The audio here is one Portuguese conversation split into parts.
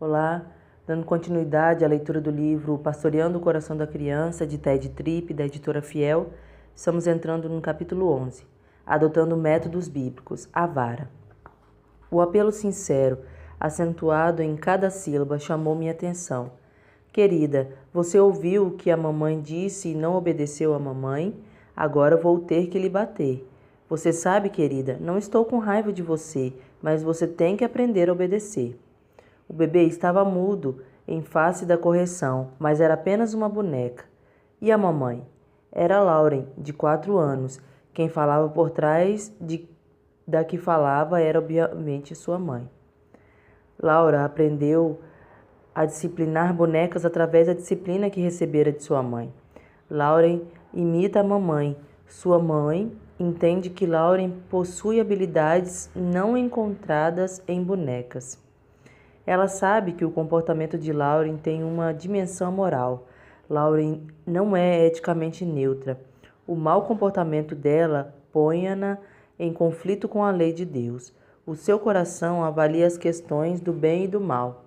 Olá, dando continuidade à leitura do livro Pastoreando o Coração da Criança, de Ted Tripp, da editora Fiel, estamos entrando no capítulo 11, adotando métodos bíblicos, a vara. O apelo sincero, acentuado em cada sílaba, chamou minha atenção. Querida, você ouviu o que a mamãe disse e não obedeceu à mamãe? Agora vou ter que lhe bater. Você sabe, querida, não estou com raiva de você, mas você tem que aprender a obedecer. O bebê estava mudo em face da correção, mas era apenas uma boneca. E a mamãe? Era Lauren, de 4 anos. Quem falava por trás da que falava era obviamente sua mãe. Laura aprendeu a disciplinar bonecas através da disciplina que recebera de sua mãe. Lauren imita a mamãe. Sua mãe entende que Lauren possui habilidades não encontradas em bonecas. Ela sabe que o comportamento de Lauren tem uma dimensão moral. Lauren não é eticamente neutra. O mau comportamento dela põe-a em conflito com a lei de Deus. O seu coração avalia as questões do bem e do mal.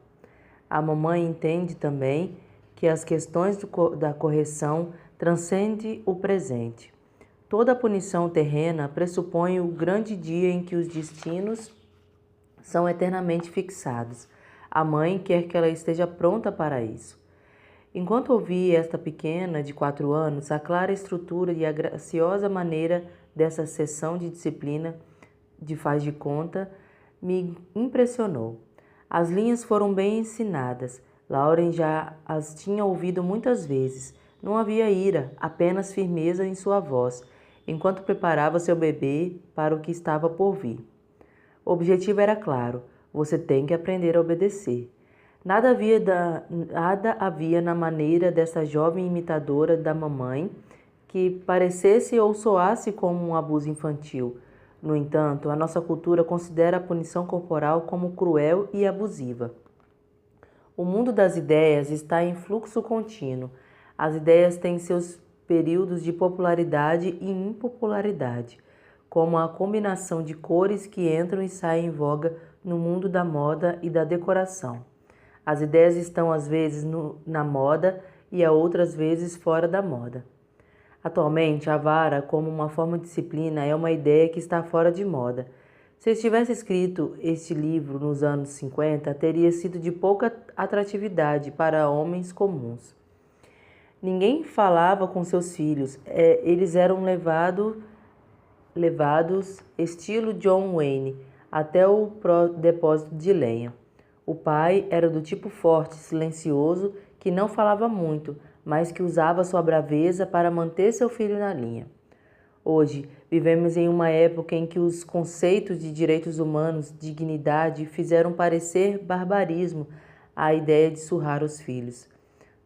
A mamãe entende também que as questões da correção transcendem o presente. Toda punição terrena pressupõe o grande dia em que os destinos são eternamente fixados. A mãe quer que ela esteja pronta para isso. Enquanto ouvia esta pequena, de 4 anos, a clara estrutura e a graciosa maneira dessa sessão de disciplina de faz de conta me impressionou. As linhas foram bem ensinadas. Lauren já as tinha ouvido muitas vezes. Não havia ira, apenas firmeza em sua voz, enquanto preparava seu bebê para o que estava por vir. O objetivo era claro: você tem que aprender a obedecer. Nada havia na maneira dessa jovem imitadora da mamãe que parecesse ou soasse como um abuso infantil. No entanto, a nossa cultura considera a punição corporal como cruel e abusiva. O mundo das ideias está em fluxo contínuo. As ideias têm seus períodos de popularidade e impopularidade, como a combinação de cores que entram e saem em voga no mundo da moda e da decoração. As ideias estão às vezes na moda e a outras vezes fora da moda. Atualmente, a vara, como uma forma de disciplina, é uma ideia que está fora de moda. Se eu tivesse escrito este livro nos anos 50, teria sido de pouca atratividade para homens comuns. Ninguém falava com seus filhos, eles eram levados estilo John Wayne até o depósito de lenha. O pai era do tipo forte, silencioso, que não falava muito, mas que usava sua braveza para manter seu filho na linha. Hoje, vivemos em uma época em que os conceitos de direitos humanos, dignidade, fizeram parecer barbarismo a ideia de surrar os filhos.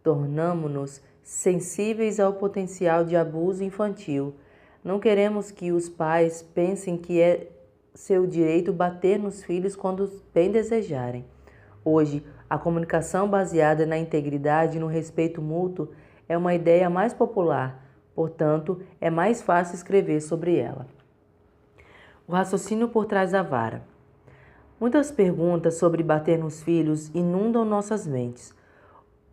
Tornamo-nos sensíveis ao potencial de abuso infantil. Não queremos que os pais pensem que é seu direito bater nos filhos quando bem desejarem. Hoje, a comunicação baseada na integridade e no respeito mútuo é uma ideia mais popular, portanto, é mais fácil escrever sobre ela. O raciocínio por trás da vara. Muitas perguntas sobre bater nos filhos inundam nossas mentes.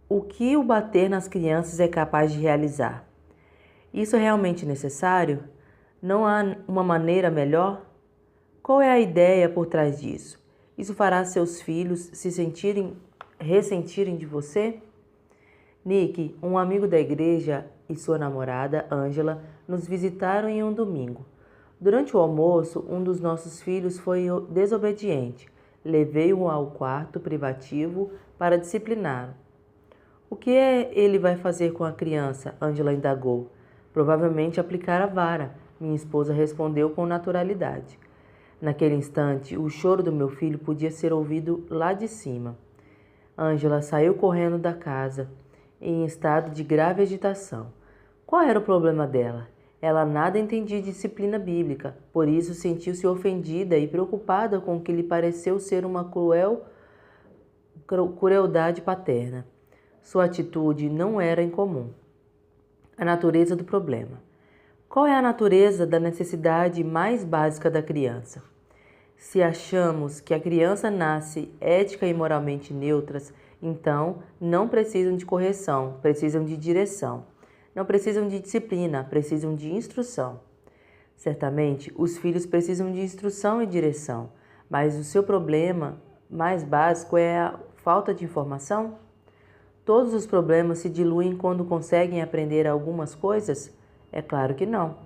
O que o bater nas crianças é capaz de realizar? Isso é realmente necessário? Não há uma maneira melhor? Qual é a ideia por trás disso? Isso fará seus filhos ressentirem de você? Nick, um amigo da igreja, e sua namorada, Angela, nos visitaram em um domingo. Durante o almoço, um dos nossos filhos foi desobediente. Levei-o ao quarto privativo para discipliná-lo. O que ele vai fazer com a criança? Angela indagou. Provavelmente aplicar a vara, minha esposa respondeu com naturalidade. Naquele instante, o choro do meu filho podia ser ouvido lá de cima. Angela saiu correndo da casa, em estado de grave agitação. Qual era o problema dela? Ela nada entendia de disciplina bíblica, por isso sentiu-se ofendida e preocupada com o que lhe pareceu ser uma crueldade paterna. Sua atitude não era incomum. A natureza do problema. Qual é a natureza da necessidade mais básica da criança? Se achamos que a criança nasce ética e moralmente neutras, então não precisam de correção, precisam de direção. Não precisam de disciplina, precisam de instrução. Certamente, os filhos precisam de instrução e direção, mas o seu problema mais básico é a falta de informação? Todos os problemas se diluem quando conseguem aprender algumas coisas? É claro que não.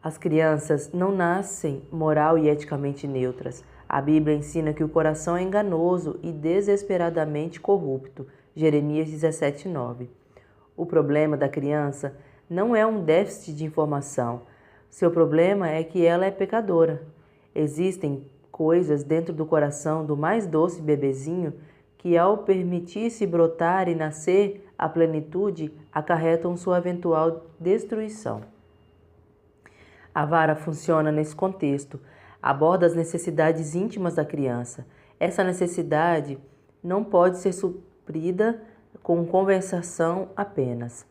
As crianças não nascem moral e eticamente neutras. A Bíblia ensina que o coração é enganoso e desesperadamente corrupto. Jeremias 17:9. O problema da criança não é um déficit de informação. Seu problema é que ela é pecadora. Existem coisas dentro do coração do mais doce bebezinho que, ao permitir-se brotar e nascer à plenitude, acarretam sua eventual destruição. A vara funciona nesse contexto, aborda as necessidades íntimas da criança. Essa necessidade não pode ser suprida com conversação apenas.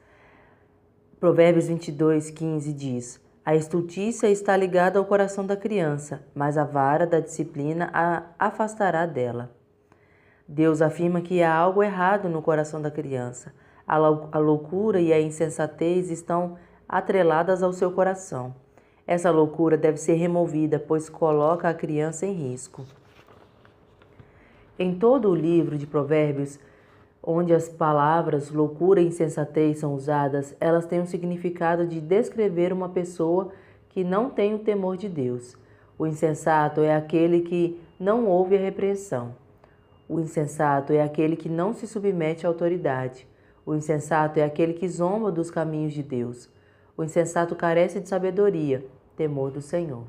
Provérbios 22:15 diz: a estultícia está ligada ao coração da criança, mas a vara da disciplina a afastará dela. Deus afirma que há algo errado no coração da criança. A loucura e a insensatez estão atreladas ao seu coração. Essa loucura deve ser removida, pois coloca a criança em risco. Em todo o livro de Provérbios, onde as palavras loucura e insensatez são usadas, elas têm o significado de descrever uma pessoa que não tem o temor de Deus. O insensato é aquele que não ouve a repreensão. O insensato é aquele que não se submete à autoridade. O insensato é aquele que zomba dos caminhos de Deus. O insensato carece de sabedoria, temor do Senhor.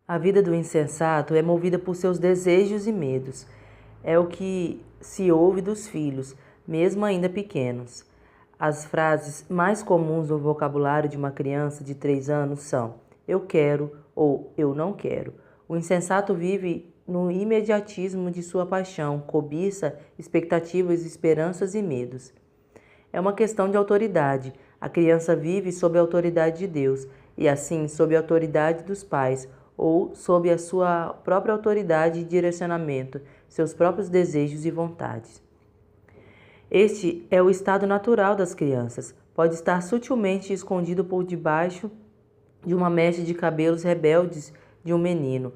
A vida do insensato é movida por seus desejos e medos. É o que se ouve dos filhos, mesmo ainda pequenos. As frases mais comuns no vocabulário de uma criança de 3 anos são eu quero ou eu não quero. O insensato vive no imediatismo de sua paixão, cobiça, expectativas, esperanças e medos. É uma questão de autoridade. A criança vive sob a autoridade de Deus e assim sob a autoridade dos pais ou sob a sua própria autoridade e direcionamento, seus próprios desejos e vontades. Este é o estado natural das crianças. Pode estar sutilmente escondido por debaixo de uma mecha de cabelos rebeldes de um menino.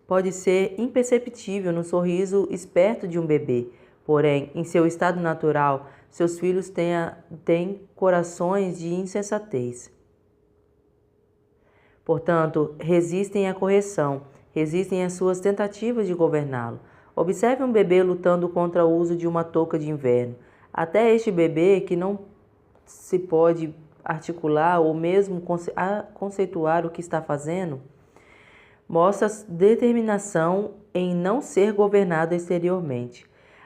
Pode ser imperceptível no sorriso esperto de um bebê. Porém, em seu estado natural, seus filhos têm corações de insensatez. Portanto, resistem à correção, resistem às suas tentativas de governá-lo. Observe um bebê lutando contra o uso de uma touca de inverno. Até este bebê, que não se pode articular ou mesmo conceituar o que está fazendo, mostra determinação em não ser governado exteriormente.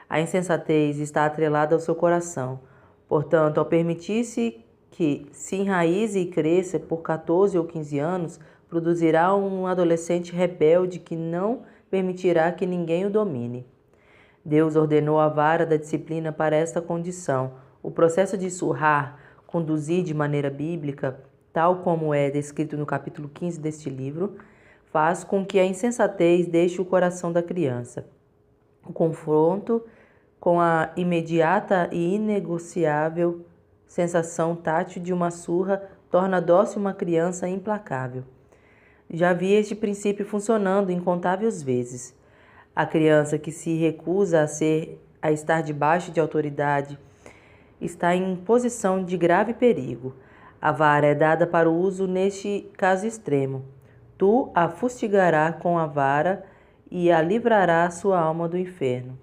A insensatez está atrelada ao seu coração. Portanto, ao permitir-se que se enraize e cresça por 14 ou 15 anos, produzirá um adolescente rebelde que não permitirá que ninguém o domine. Deus ordenou a vara da disciplina para esta condição. O processo de surrar, conduzir de maneira bíblica, tal como é descrito no capítulo 15 deste livro, faz com que a insensatez deixe o coração da criança. O confronto com a imediata e inegociável sensação tátil de uma surra torna dócil uma criança implacável. Já vi este princípio funcionando incontáveis vezes. A criança que se recusa a estar debaixo de autoridade está em posição de grave perigo. A vara é dada para o uso neste caso extremo. Tu a fustigarás com a vara e a livrarás sua alma do inferno.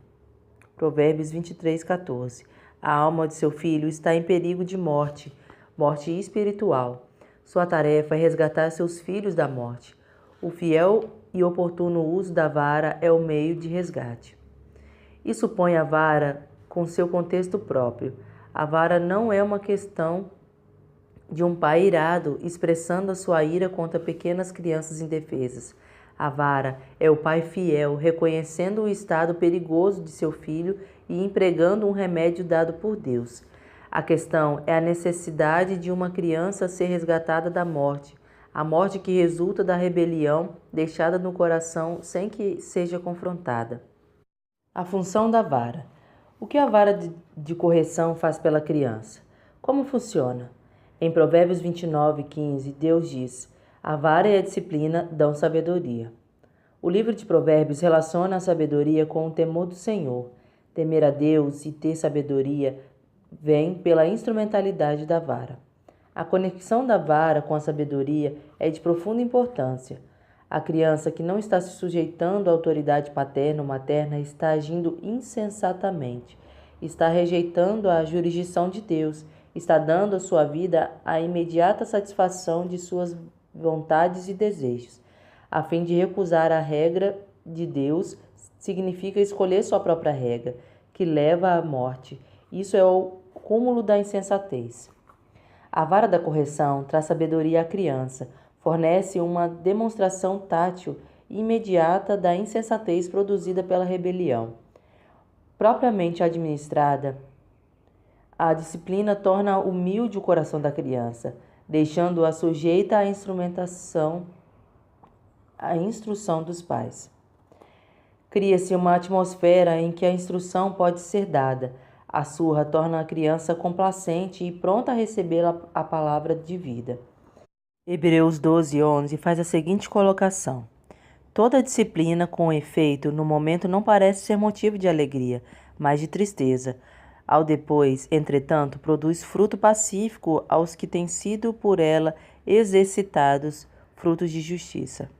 Provérbios 23:14. A alma de seu filho está em perigo de morte, morte espiritual. Sua tarefa é resgatar seus filhos da morte. O fiel e oportuno uso da vara é o meio de resgate. Isso põe a vara com seu contexto próprio. A vara não é uma questão de um pai irado expressando a sua ira contra pequenas crianças indefesas. A vara é o pai fiel reconhecendo o estado perigoso de seu filho e empregando um remédio dado por Deus. A questão é a necessidade de uma criança ser resgatada da morte. a morte que resulta da rebelião deixada no coração sem que seja confrontada. A função da vara. O que a vara de correção faz pela criança? Como funciona? Em Provérbios 29:15, Deus diz: a vara e a disciplina dão sabedoria. O livro de Provérbios relaciona a sabedoria com o temor do Senhor. Temer a Deus e ter sabedoria vem pela instrumentalidade da vara. A conexão da vara com a sabedoria é de profunda importância. A criança que não está se sujeitando à autoridade paterna ou materna está agindo insensatamente, está rejeitando a jurisdição de Deus, está dando à sua vida a imediata satisfação de suas vontades e desejos. A fim de recusar a regra de Deus significa escolher sua própria regra, que leva à morte. Isso é o cúmulo da insensatez. A vara da correção traz sabedoria à criança, fornece uma demonstração tátil e imediata da insensatez produzida pela rebelião. Propriamente administrada, a disciplina torna humilde o coração da criança, deixando-a sujeita à instrução dos pais. Cria-se uma atmosfera em que a instrução pode ser dada. A surra torna a criança complacente e pronta a receber a palavra de vida. Hebreus 12:11 faz a seguinte colocação: toda disciplina com efeito no momento não parece ser motivo de alegria, mas de tristeza. Ao depois, entretanto, produz fruto pacífico aos que têm sido por ela exercitados, frutos de justiça.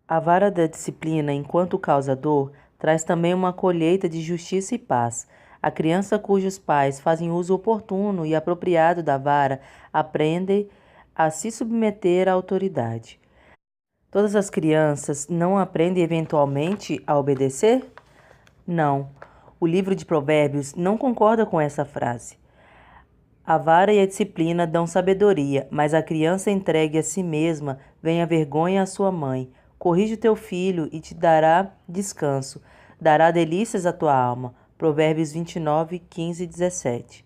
A vara da disciplina, enquanto causa dor, traz também uma colheita de justiça e paz. A criança cujos pais fazem uso oportuno e apropriado da vara aprende a se submeter à autoridade. Todas as crianças não aprendem eventualmente a obedecer? Não. O livro de Provérbios não concorda com essa frase. A vara e a disciplina dão sabedoria, mas a criança entregue a si mesma vem a vergonha à sua mãe. Corrige o teu filho e te dará descanso, dará delícias à tua alma. Provérbios 29:15 e 17.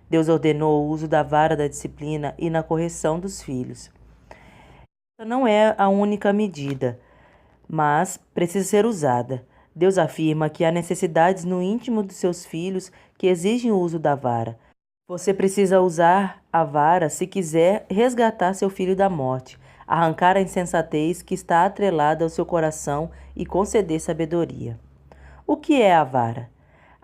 Deus ordenou o uso da vara da disciplina e na correção dos filhos. Essa não é a única medida, mas precisa ser usada. Deus afirma que há necessidades no íntimo dos seus filhos que exigem o uso da vara. Você precisa usar a vara se quiser resgatar seu filho da morte, arrancar a insensatez que está atrelada ao seu coração e conceder sabedoria. O que é a vara?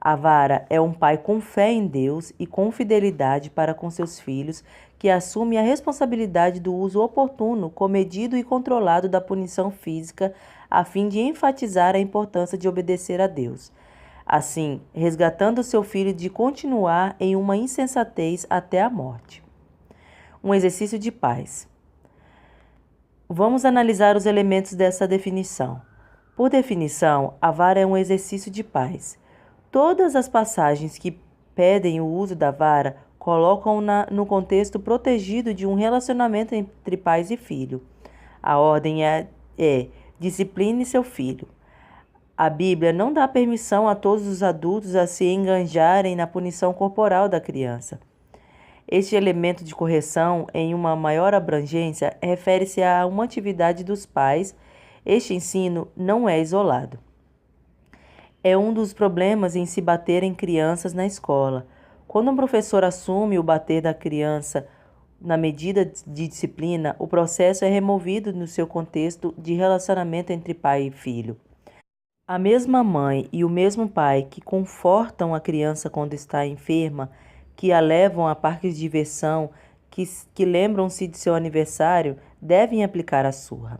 A vara é um pai com fé em Deus e com fidelidade para com seus filhos, que assume a responsabilidade do uso oportuno, comedido e controlado da punição física, a fim de enfatizar a importância de obedecer a Deus. Assim, resgatando seu filho de continuar em uma insensatez até a morte. Um exercício de paz. Vamos analisar os elementos dessa definição. Por definição, a vara é um exercício de paz. Todas as passagens que pedem o uso da vara colocam-na no contexto protegido de um relacionamento entre pais e filho. A ordem é discipline seu filho. A Bíblia não dá permissão a todos os adultos a se enganjarem na punição corporal da criança. Este elemento de correção, em uma maior abrangência, refere-se a uma atividade dos pais. Este ensino não é isolado. É um dos problemas em se bater em crianças na escola. Quando um professor assume o bater da criança na medida de disciplina, o processo é removido no seu contexto de relacionamento entre pai e filho. A mesma mãe e o mesmo pai que confortam a criança quando está enferma, que a levam a parques de diversão, que lembram-se de seu aniversário, devem aplicar a surra.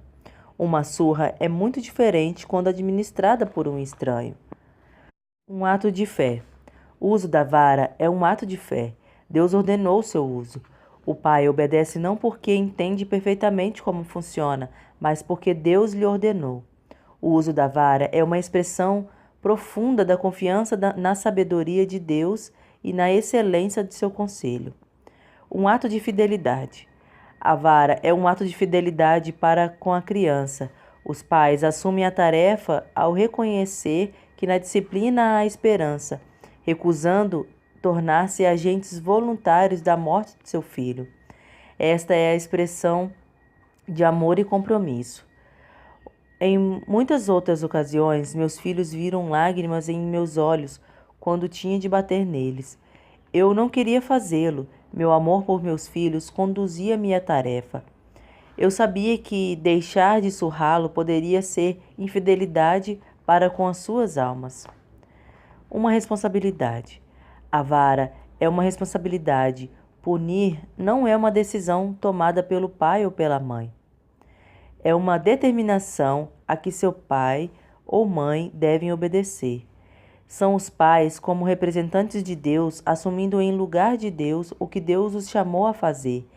Uma surra é muito diferente quando administrada por um estranho. Um ato de fé. O uso da vara é um ato de fé. Deus ordenou seu uso. O pai obedece não porque entende perfeitamente como funciona, mas porque Deus lhe ordenou. O uso da vara é uma expressão profunda da confiança na sabedoria de Deus e na excelência de seu conselho. Um ato de fidelidade. A vara é um ato de fidelidade para com a criança. Os pais assumem a tarefa ao reconhecer que na disciplina há esperança, recusando tornar-se agentes voluntários da morte de seu filho. Esta é a expressão de amor e compromisso. Em muitas outras ocasiões, meus filhos viram lágrimas em meus olhos quando tinha de bater neles. Eu não queria fazê-lo. Meu amor por meus filhos conduzia-me à tarefa. Eu sabia que deixar de surrá-lo poderia ser infidelidade para com as suas almas. Uma responsabilidade. A vara é uma responsabilidade. Punir não é uma decisão tomada pelo pai ou pela mãe. É uma determinação a que seu pai ou mãe devem obedecer. São os pais, como representantes de Deus, assumindo em lugar de Deus o que Deus os chamou a fazer.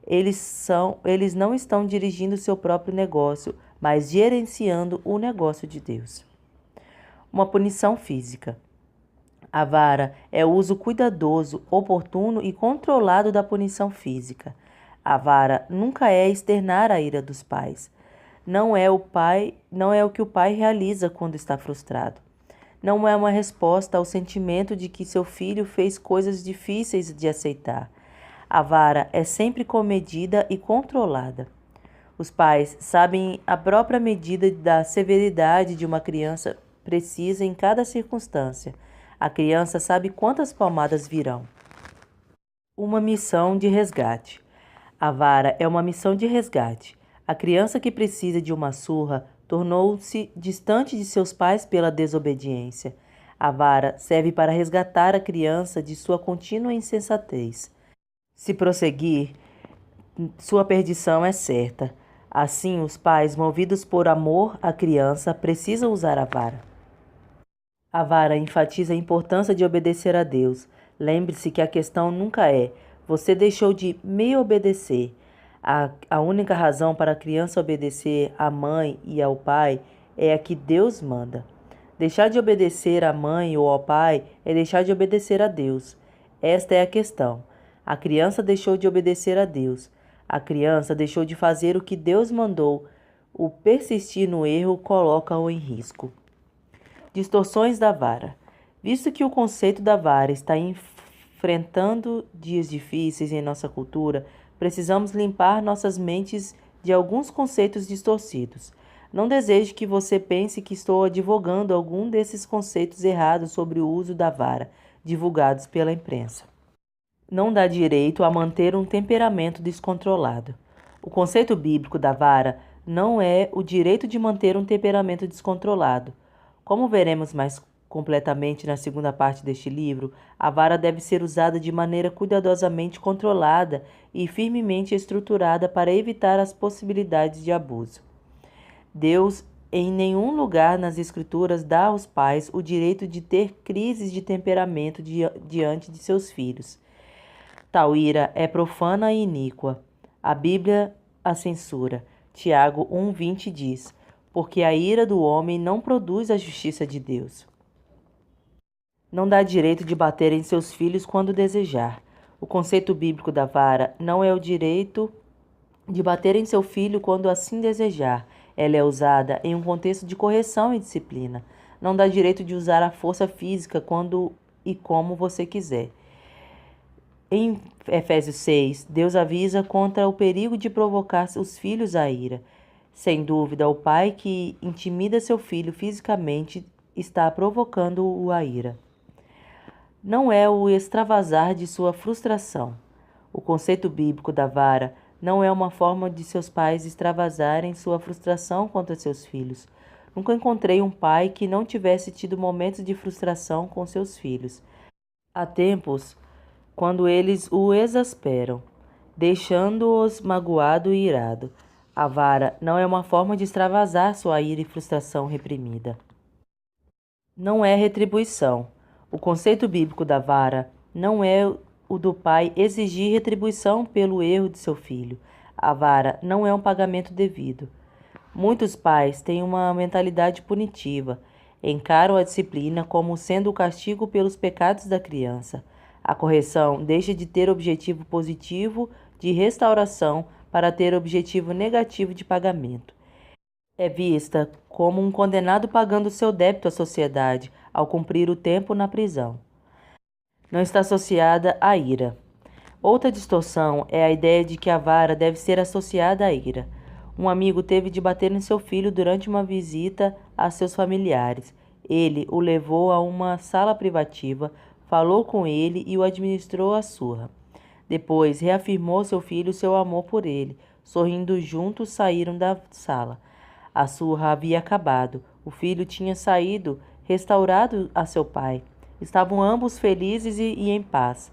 Eles não estão dirigindo seu próprio negócio, mas gerenciando o negócio de Deus. Uma punição física. A vara é o uso cuidadoso, oportuno e controlado da punição física. A vara nunca é externar a ira dos pais. Não é o que o pai realiza quando está frustrado. Não é uma resposta ao sentimento de que seu filho fez coisas difíceis de aceitar. A vara é sempre comedida e controlada. Os pais sabem a própria medida da severidade de uma criança precisa em cada circunstância. A criança sabe quantas palmadas virão. Uma missão de resgate. A vara é uma missão de resgate. A criança que precisa de uma surra tornou-se distante de seus pais pela desobediência. A vara serve para resgatar a criança de sua contínua insensatez. Se prosseguir, sua perdição é certa. Assim, os pais, movidos por amor à criança, precisam usar a vara. A vara enfatiza a importância de obedecer a Deus. Lembre-se que a questão nunca é: você deixou de me obedecer. A única razão para a criança obedecer à mãe e ao pai é a que Deus manda. Deixar de obedecer à mãe ou ao pai é deixar de obedecer a Deus. Esta é a questão. A criança deixou de obedecer a Deus. A criança deixou de fazer o que Deus mandou. O persistir no erro coloca-o em risco. Distorções da vara. Visto que o conceito da vara está enfrentando dias difíceis em nossa cultura, precisamos limpar nossas mentes de alguns conceitos distorcidos. Não desejo que você pense que estou advogando algum desses conceitos errados sobre o uso da vara, divulgados pela imprensa. Não dá direito a manter um temperamento descontrolado. O conceito bíblico da vara não é o direito de manter um temperamento descontrolado. Como veremos mais completamente na segunda parte deste livro, a vara deve ser usada de maneira cuidadosamente controlada e firmemente estruturada para evitar as possibilidades de abuso. Deus, em nenhum lugar nas Escrituras, dá aos pais o direito de ter crises de temperamento diante de seus filhos. Tal ira é profana e iníqua. A Bíblia a censura. Tiago 1,20 diz: porque a ira do homem não produz a justiça de Deus. Não dá direito de bater em seus filhos quando desejar. O conceito bíblico da vara não é o direito de bater em seu filho quando assim desejar. Ela é usada em um contexto de correção e disciplina. Não dá direito de usar a força física quando e como você quiser. Em Efésios 6, Deus avisa contra o perigo de provocar os filhos à ira. Sem dúvida, o pai que intimida seu filho fisicamente está provocando-o à ira. Não é o extravasar de sua frustração. O conceito bíblico da vara não é uma forma de seus pais extravasarem sua frustração contra seus filhos. Nunca encontrei um pai que não tivesse tido momentos de frustração com seus filhos. Há tempos quando eles o exasperam, deixando-os magoado e irado. A vara não é uma forma de extravasar sua ira e frustração reprimida. Não é retribuição. O conceito bíblico da vara não é o do pai exigir retribuição pelo erro de seu filho. A vara não é um pagamento devido. Muitos pais têm uma mentalidade punitiva, encaram a disciplina como sendo o castigo pelos pecados da criança. A correção deixa de ter objetivo positivo de restauração para ter objetivo negativo de pagamento. É vista como um condenado pagando seu débito à sociedade ao cumprir o tempo na prisão. Não está associada à ira. Outra distorção é a ideia de que a vara deve ser associada à ira. Um amigo teve de bater em seu filho durante uma visita a seus familiares. Ele o levou a uma sala privativa, falou com ele e o administrou a surra. Depois reafirmou seu filho seu amor por ele. Sorrindo juntos, saíram da sala. A surra havia acabado. O filho tinha saído, restaurado a seu pai. Estavam ambos felizes e em paz.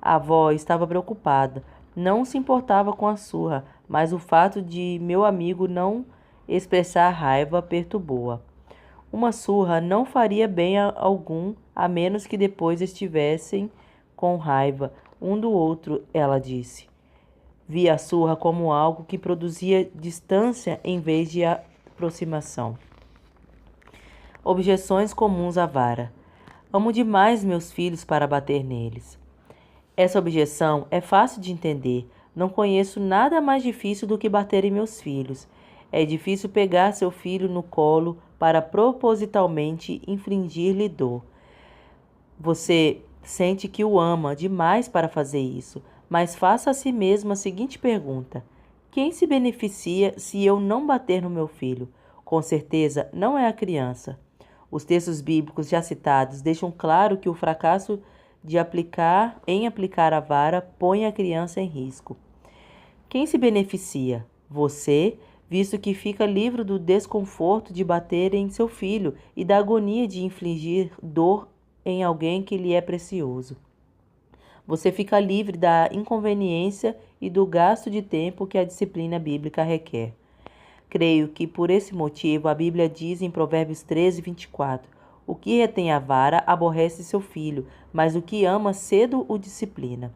A avó estava preocupada. Não se importava com a surra, mas o fato de meu amigo não expressar raiva perturbou-a. Uma surra não faria bem a algum, a menos que depois estivessem com raiva um do outro, ela disse. Via a surra como algo que produzia distância em vez de aproximação. Objeções comuns à vara. Amo demais meus filhos para bater neles. Essa objeção é fácil de entender. Não conheço nada mais difícil do que bater em meus filhos. É difícil pegar seu filho no colo para propositalmente infligir-lhe dor. Você sente que o ama demais para fazer isso, mas faça a si mesmo a seguinte pergunta: quem se beneficia se eu não bater no meu filho? Com certeza não é a criança. Os textos bíblicos já citados deixam claro que o fracasso de aplicar a vara põe a criança em risco. Quem se beneficia? Você, visto que fica livre do desconforto de bater em seu filho e da agonia de infligir dor em alguém que lhe é precioso. Você fica livre da inconveniência e do gasto de tempo que a disciplina bíblica requer. Creio que por esse motivo a Bíblia diz em Provérbios 13, 24: o que retém a vara aborrece seu filho, mas o que ama cedo o disciplina.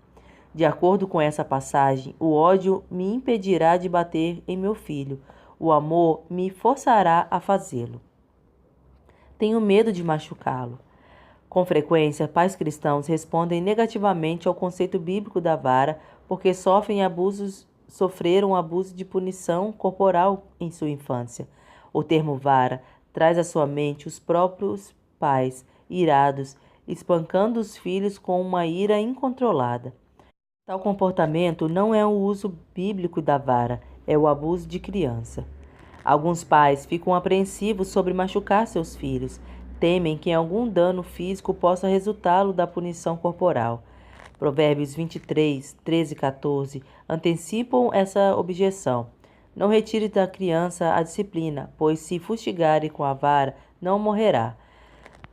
De acordo com essa passagem, o ódio me impedirá de bater em meu filho, o amor me forçará a fazê-lo. Tenho medo de machucá-lo. Com frequência, pais cristãos respondem negativamente ao conceito bíblico da vara porque sofreram abuso de punição corporal em sua infância. O termo vara traz à sua mente os próprios pais, irados, espancando os filhos com uma ira incontrolada. Tal comportamento não é o uso bíblico da vara, é o abuso de criança. Alguns pais ficam apreensivos sobre machucar seus filhos, temem que algum dano físico possa resultá-lo da punição corporal. Provérbios 23, 13 e 14 antecipam essa objeção. Não retire da criança a disciplina, pois se fustigares com a vara, não morrerá.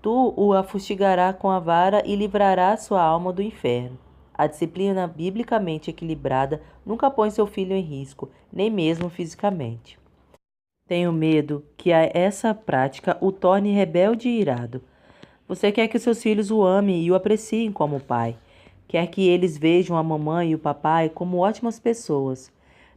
Tu o fustigarás com a vara e livrarás sua alma do inferno. A disciplina biblicamente equilibrada nunca põe seu filho em risco, nem mesmo fisicamente. Tenho medo que essa prática o torne rebelde e irado. Você quer que seus filhos o amem e o apreciem como pai. Quer que eles vejam a mamãe e o papai como ótimas pessoas.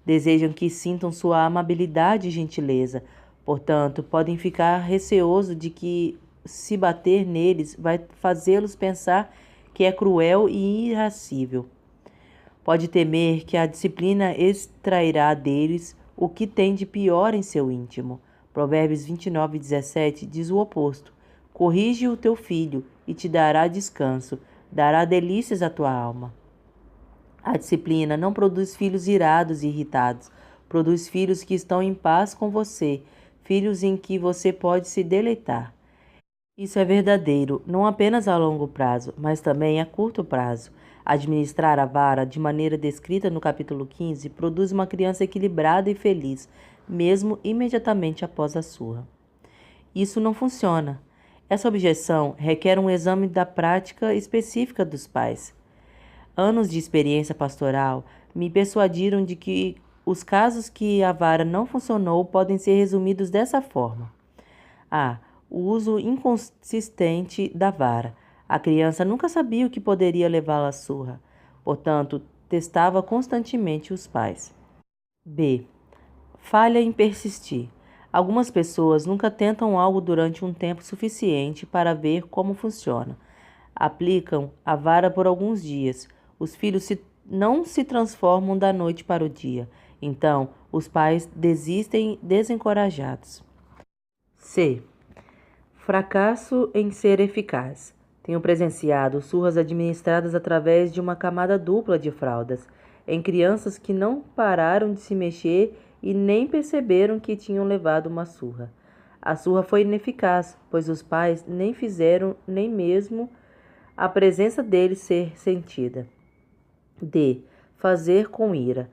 Desejam que sintam sua amabilidade e gentileza. Portanto, podem ficar receosos de que, se bater neles, vai fazê-los pensar que é cruel e irascível. Pode temer que a disciplina extrairá deles o que tem de pior em seu íntimo. Provérbios 29, 17 diz o oposto. Corrige o teu filho e te dará descanso, dará delícias à tua alma. A disciplina não produz filhos irados e irritados, produz filhos que estão em paz com você, filhos em que você pode se deleitar. Isso é verdadeiro, não apenas a longo prazo, mas também a curto prazo. Administrar a vara, de maneira descrita no capítulo 15, produz uma criança equilibrada e feliz, mesmo imediatamente após a surra. Isso não funciona. Essa objeção requer um exame da prática específica dos pais. Anos de experiência pastoral me persuadiram de que os casos que a vara não funcionou podem ser resumidos dessa forma. A. O uso inconsistente da vara. A criança nunca sabia o que poderia levá-la à surra, portanto, testava constantemente os pais. B. Falha em persistir. Algumas pessoas nunca tentam algo durante um tempo suficiente para ver como funciona. Aplicam a vara por alguns dias. Os filhos não se transformam da noite para o dia. Então, os pais desistem desencorajados. C. Fracasso em ser eficaz. Tenho presenciado surras administradas através de uma camada dupla de fraldas, em crianças que não pararam de se mexer e nem perceberam que tinham levado uma surra. A surra foi ineficaz, pois os pais nem fizeram nem mesmo a presença deles ser sentida. D. Fazer com ira.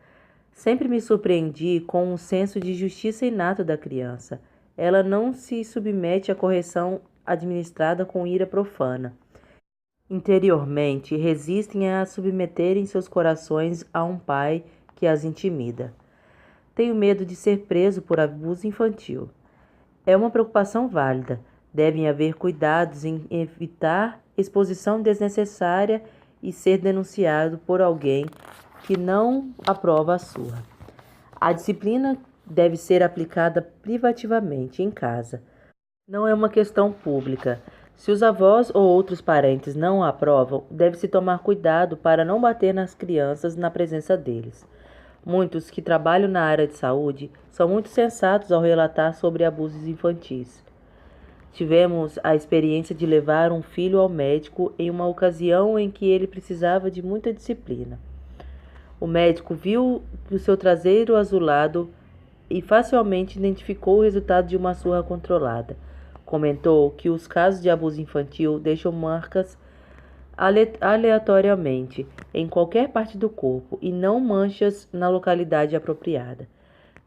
Sempre me surpreendi com o senso de justiça inato da criança. Ela não se submete à correção administrada com ira profana. Interiormente, resistem a submeterem seus corações a um pai que as intimida. Tenho medo de ser preso por abuso infantil. É uma preocupação válida. Devem haver cuidados em evitar exposição desnecessária e ser denunciado por alguém que não aprova a surra. A disciplina deve ser aplicada privativamente, em casa. Não é uma questão pública. Se os avós ou outros parentes não a aprovam, deve-se tomar cuidado para não bater nas crianças na presença deles. Muitos que trabalham na área de saúde são muito sensatos ao relatar sobre abusos infantis. Tivemos a experiência de levar um filho ao médico em uma ocasião em que ele precisava de muita disciplina. O médico viu o seu traseiro azulado e facilmente identificou o resultado de uma surra controlada. Comentou que os casos de abuso infantil deixam marcas aleatoriamente em qualquer parte do corpo e não manchas na localidade apropriada.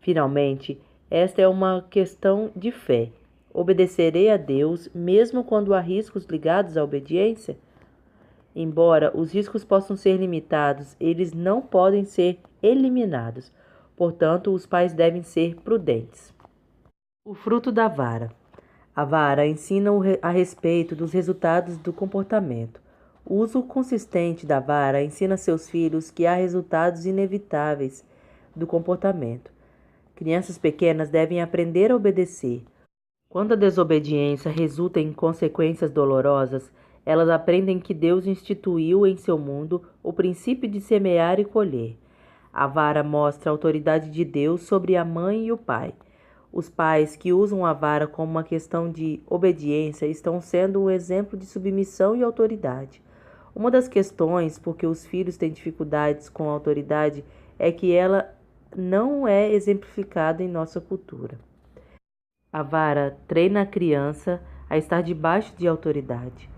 Finalmente, esta é uma questão de fé. Obedecerei a Deus mesmo quando há riscos ligados à obediência? Embora os riscos possam ser limitados, eles não podem ser eliminados. Portanto, os pais devem ser prudentes. O fruto da vara. A vara ensina a respeito dos resultados do comportamento. O uso consistente da vara ensina seus filhos que há resultados inevitáveis do comportamento. Crianças pequenas devem aprender a obedecer. Quando a desobediência resulta em consequências dolorosas, elas aprendem que Deus instituiu em seu mundo o princípio de semear e colher. A vara mostra a autoridade de Deus sobre a mãe e o pai. Os pais que usam a vara como uma questão de obediência estão sendo um exemplo de submissão e autoridade. Uma das questões por que os filhos têm dificuldades com a autoridade é que ela não é exemplificada em nossa cultura. A vara treina a criança a estar debaixo de autoridade.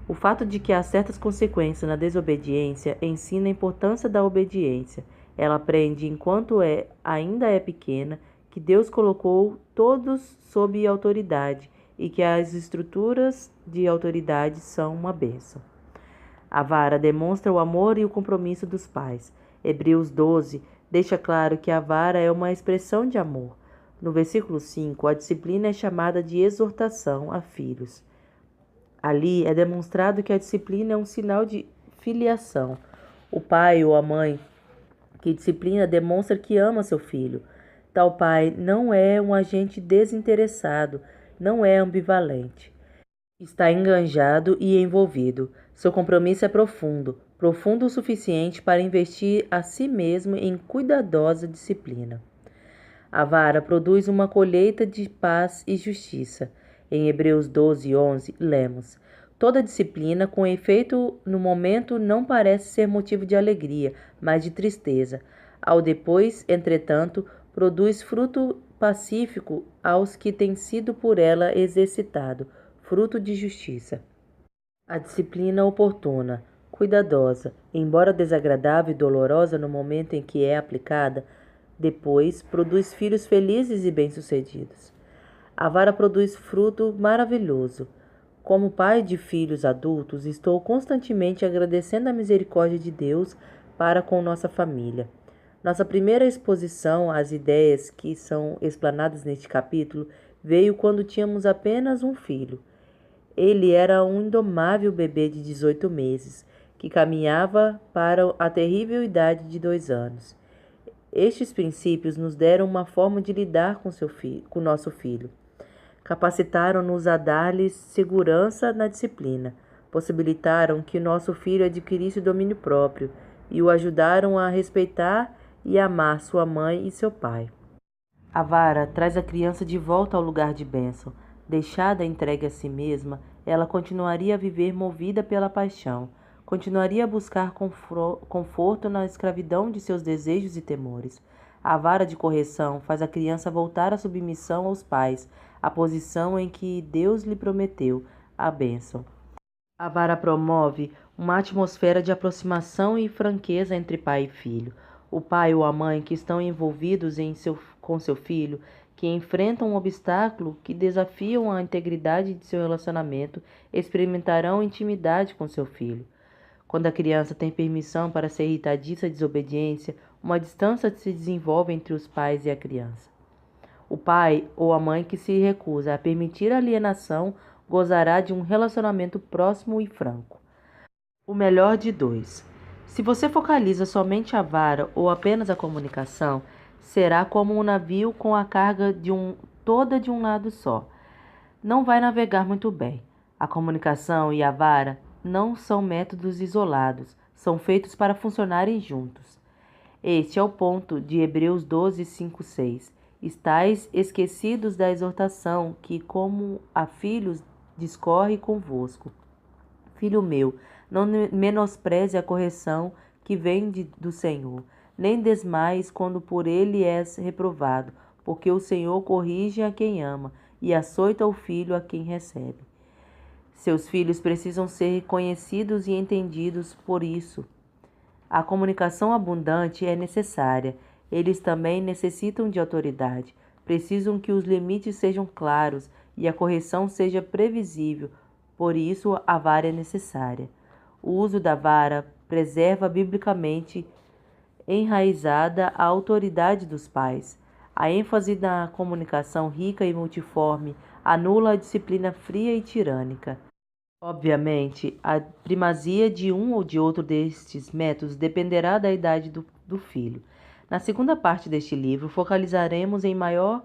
O fato de que há certas consequências na desobediência ensina a importância da obediência. Ela aprende, enquanto ainda é pequena, que Deus colocou todos sob autoridade e que as estruturas de autoridade são uma bênção. A vara demonstra o amor e o compromisso dos pais. Hebreus 12 deixa claro que a vara é uma expressão de amor. No versículo 5, a disciplina é chamada de exortação a filhos. Ali é demonstrado que a disciplina é um sinal de filiação. O pai ou a mãe que disciplina demonstra que ama seu filho. Tal pai não é um agente desinteressado, não é ambivalente. Está enganjado e envolvido. Seu compromisso é profundo, profundo o suficiente para investir a si mesmo em cuidadosa disciplina. A vara produz uma colheita de paz e justiça. Em Hebreus 12:11, lemos: toda disciplina, com efeito no momento, não parece ser motivo de alegria, mas de tristeza. Ao depois, entretanto, produz fruto pacífico aos que têm sido por ela exercitado, fruto de justiça. A disciplina oportuna, cuidadosa, embora desagradável e dolorosa no momento em que é aplicada, depois produz filhos felizes e bem-sucedidos. A vara produz fruto maravilhoso. Como pai de filhos adultos, estou constantemente agradecendo a misericórdia de Deus para com nossa família. Nossa primeira exposição às ideias que são explanadas neste capítulo veio quando tínhamos apenas um filho. Ele era um indomável bebê de 18 meses, que caminhava para a terrível idade de 2 anos. Estes princípios nos deram uma forma de lidar com nosso filho. Capacitaram-nos a dar-lhes segurança na disciplina, possibilitaram que nosso filho adquirisse o domínio próprio e o ajudaram a respeitar e amar sua mãe e seu pai. A vara traz a criança de volta ao lugar de bênção. Deixada entregue a si mesma, ela continuaria a viver movida pela paixão, continuaria a buscar conforto na escravidão de seus desejos e temores. A vara de correção faz a criança voltar à submissão aos pais, a posição em que Deus lhe prometeu a bênção. A vara promove uma atmosfera de aproximação e franqueza entre pai e filho. O pai ou a mãe que estão envolvidos com seu filho, que enfrentam um obstáculo que desafiam a integridade de seu relacionamento, experimentarão intimidade com seu filho. Quando a criança tem permissão para ser irritadiça à desobediência, uma distância se desenvolve entre os pais e a criança. O pai ou a mãe que se recusa a permitir a alienação gozará de um relacionamento próximo e franco. O melhor de dois. Se você focaliza somente a vara ou apenas a comunicação, será como um navio com a carga toda de um lado só. Não vai navegar muito bem. A comunicação e a vara não são métodos isolados, são feitos para funcionarem juntos. Este é o ponto de Hebreus 12, 5, 6. Estais esquecidos da exortação que, como a filhos, discorre convosco. Filho meu, não menospreze a correção que vem do Senhor, nem desmaies quando por ele és reprovado, porque o Senhor corrige a quem ama e açoita o filho a quem recebe. Seus filhos precisam ser conhecidos e entendidos por isso. A comunicação abundante é necessária. Eles também necessitam de autoridade. Precisam que os limites sejam claros e a correção seja previsível. Por isso, a vara é necessária. O uso da vara preserva biblicamente enraizada a autoridade dos pais. A ênfase na comunicação rica e multiforme anula a disciplina fria e tirânica. Obviamente, a primazia de um ou de outro destes métodos dependerá da idade do filho. Na segunda parte deste livro, focalizaremos em maior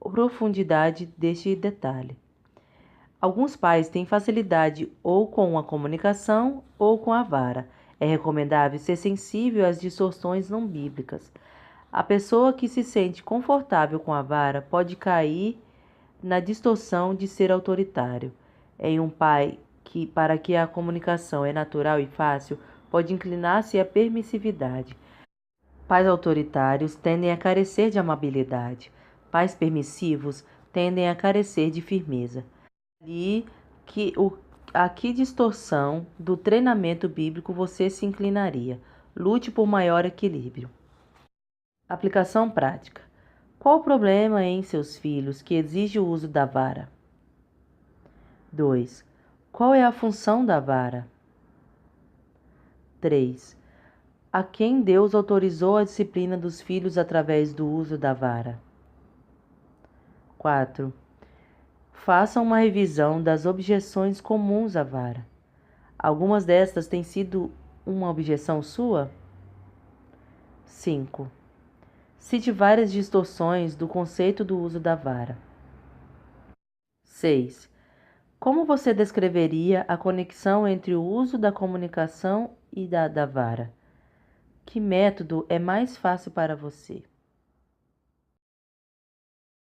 profundidade deste detalhe. Alguns pais têm facilidade ou com a comunicação ou com a vara. É recomendável ser sensível às distorções não bíblicas. A pessoa que se sente confortável com a vara pode cair na distorção de ser autoritário. Em um pai que, para que a comunicação é natural e fácil, pode inclinar-se à permissividade. Pais autoritários tendem a carecer de amabilidade. Pais permissivos tendem a carecer de firmeza. A que distorção do treinamento bíblico você se inclinaria? Lute por maior equilíbrio. Aplicação prática. Qual o problema em seus filhos que exige o uso da vara? 2. Qual é a função da vara? 3. A quem Deus autorizou a disciplina dos filhos através do uso da vara? 4. Faça uma revisão das objeções comuns à vara. Algumas destas têm sido uma objeção sua? 5. Cite várias distorções do conceito do uso da vara. 6. Como você descreveria a conexão entre o uso da comunicação e da vara? Que método é mais fácil para você?